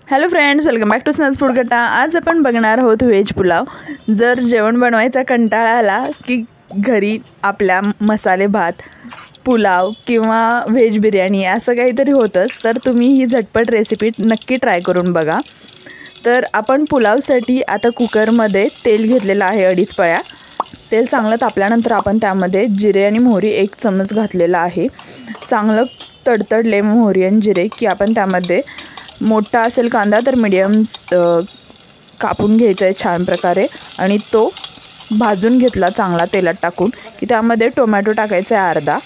Hello friends, welcome back to snacks Foodkatta. आज आपण बघणार आहोत व्हेज पुलाव। जर जेवण बनवायचा कंटाळा आला की घरी आपल्या मसाले भात, पुलाव किंवा व्हेज बिर्याणी असं काहीतरी होतंच, तर तुम्ही ही झटपट रेसिपी नक्की ट्राय करून बघा। तर आपण पुलावसाठी आता कुकरमध्ये तेल घेतलेलं आहे 2.5 पळ्या। तेल चांगलं तापल्यानंतर आपण त्यामध्ये जिरे आणि मोहरी 1 चमच घातलेला आहे। चांगलं तडतडले मोहरी आणि जिरे की आपण त्यामध्ये मोठा असेल कांदा तर मीडियम कापून घ्यायचा आहे छान प्रकारे आणि तो भाजून घेतला चांगला तेलात टाकून की त्यामध्ये टोमॅटो टाकायचा आहे अर्धा,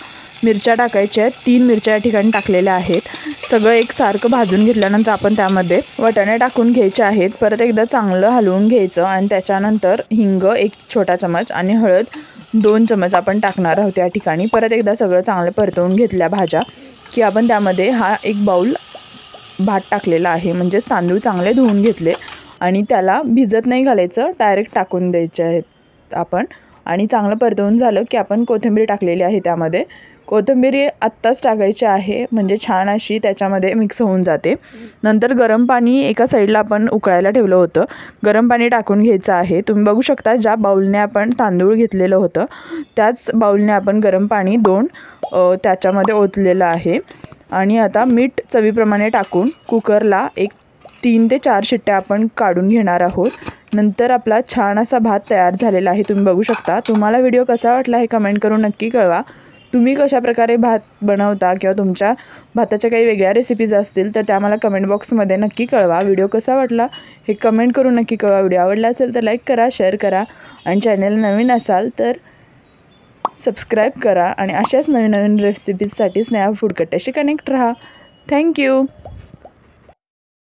मिरच्या टाकायच्या आहेत 3 मिरच्या या ठिकाणी टाकलेल्या आहेत। सगळं एकसारखं भाजून घेतल्यानंतर आपण त्यामध्ये वाटाणे टाकून घ्यायचे आहेत। परत एकदा चांगलं हलवून घ्यायचं आणि त्याच्यानंतर हिंग 1 छोटा चमच आणि हळद 2 चमच आपण टाकणार आहोत या ठिकाणी। परत एकदा सगळं चांगलं परतवून घेतल्या भाज्या की आपण त्यामध्ये हा 1 बाउल भात टाकलेला आहे, म्हणजे तांदूळ चांगले धुवून घेतले आणि त्याला भिजत नाही घालायचं, डायरेक्ट टाकून द्यायचे आहेत आपण। आणि चांगलं परतवून झालं की आपण कोथिंबीर टाकलेली आहे त्यामध्ये। कोथिंबीर आत्ताच टाकायची आहे म्हणजे छान अशी त्याच्यामध्ये मिक्स होऊन जाते। नंतर गरम पाणी एका साईडला आपण उकळायला ठेवलं होतं, गरम पाणी टाकून घ्यायचं आहे। तुम्ही बघू शकता ज्या बाउलने आपण तांदूळ घेतलेलं होतं त्याच बाउलने आपण गरम पाणी 2 त्याच्यामध्ये ओतलेलं आहे। आणि आता मीठ चवीप्रमाणे टाकून कुकरला 3 ते 4 शिट्ट्या आपण काढून घेणार आहोत। नंतर आपला छान असा भात तयार झालेला आहे, तुम्ही बघू शकता। तुम्हाला व्हिडिओ कसा वाटला हे कमेंट करून नक्की कळवा। तुम्ही कशा प्रकारे भात बनवता किंवा तुमच्या भाताच्या काही वेगळ्या रेसिपीज असतील तर त्या मला कमेंट बॉक्समध्ये नक्की कळवा। व्हिडिओ कसा वाटला हे कमेंट करून नक्की कळवा। व्हिडिओ आवडला असेल तर लाईक करा, शेअर करा आणि चॅनल नवीन असाल तर सबस्क्राईब करा आणि अशाच नवीन रेसिपीजसाठी स्नेहा फूडकट्ट्याशी कनेक्ट रहा। थँक्यू।